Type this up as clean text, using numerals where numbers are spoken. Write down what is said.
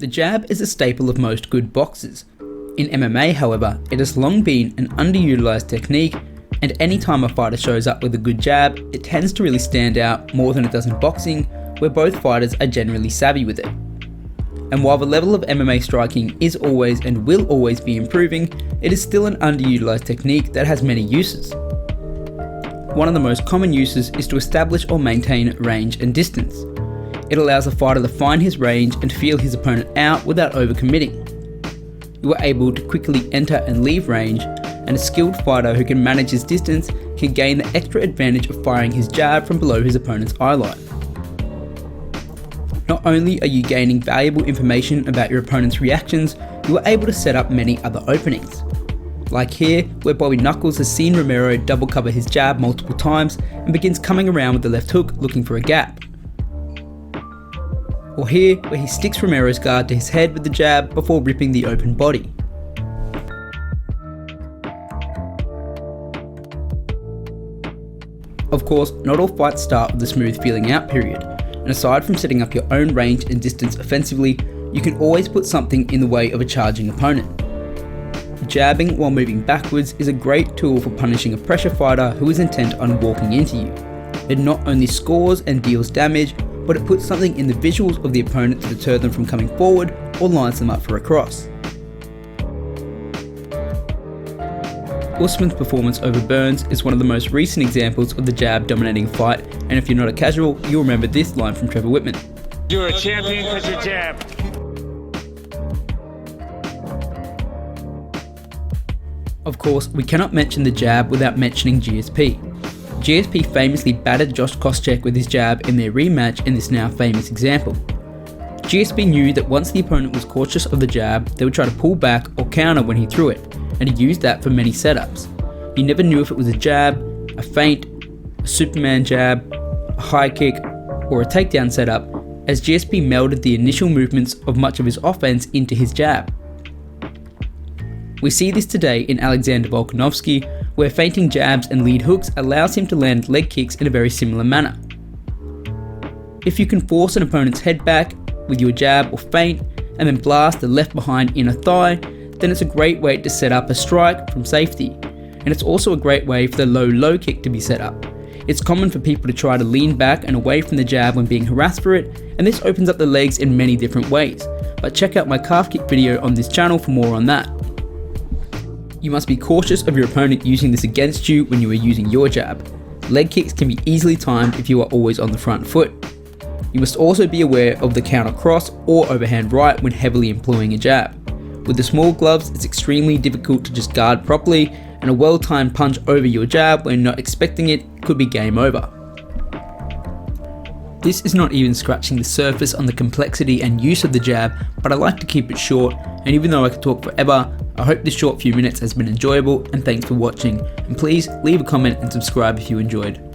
The jab is a staple of most good boxers. In MMA, however, it has long been an underutilized technique, and any time a fighter shows up with a good jab, it tends to really stand out more than it does in boxing, where both fighters are generally savvy with it. And while the level of MMA striking is always and will always be improving, it is still an underutilized technique that has many uses. One of the most common uses is to establish or maintain range and distance. It allows a fighter to find his range and feel his opponent out without overcommitting. You are able to quickly enter and leave range, and a skilled fighter who can manage his distance can gain the extra advantage of firing his jab from below his opponent's eye line. Not only are you gaining valuable information about your opponent's reactions, you are able to set up many other openings. Like here, where Bobby Knuckles has seen Romero double cover his jab multiple times and begins coming around with the left hook looking for a gap. Or here, where he sticks Romero's guard to his head with the jab before ripping the open body. Of course, not all fights start with a smooth feeling out period, and aside from setting up your own range and distance offensively, you can always put something in the way of a charging opponent. Jabbing while moving backwards is a great tool for punishing a pressure fighter who is intent on walking into you. It not only scores and deals damage, but it puts something in the visuals of the opponent to deter them from coming forward or lines them up for a cross. Usman's performance over Burns is one of the most recent examples of the jab dominating a fight, and if you're not a casual, you'll remember this line from Trevor Whitman. You're a champion because you jab. Of course, we cannot mention the jab without mentioning GSP. GSP famously battered Josh Koscheck with his jab in their rematch in this now famous example. GSP knew that once the opponent was cautious of the jab, they would try to pull back or counter when he threw it, and he used that for many setups. You never knew if it was a jab, a feint, a Superman jab, a high kick, or a takedown setup, as GSP melded the initial movements of much of his offense into his jab. We see this today in Alexander Volkanovski, where feinting jabs and lead hooks allows him to land leg kicks in a very similar manner. If you can force an opponent's head back with your jab or feint, and then blast the left behind inner thigh, then it's a great way to set up a strike from safety. And it's also a great way for the low kick to be set up. It's common for people to try to lean back and away from the jab when being harassed for it, and this opens up the legs in many different ways. But check out my calf kick video on this channel for more on that. You must be cautious of your opponent using this against you when you are using your jab. Leg kicks can be easily timed if you are always on the front foot. You must also be aware of the counter cross or overhand right when heavily employing a jab. With the small gloves, it's extremely difficult to just guard properly, and a well-timed punch over your jab when not expecting it could be game over. This is not even scratching the surface on the complexity and use of the jab, but I like to keep it short, and even though I could talk forever, I hope this short few minutes has been enjoyable, and thanks for watching, and please leave a comment and subscribe if you enjoyed.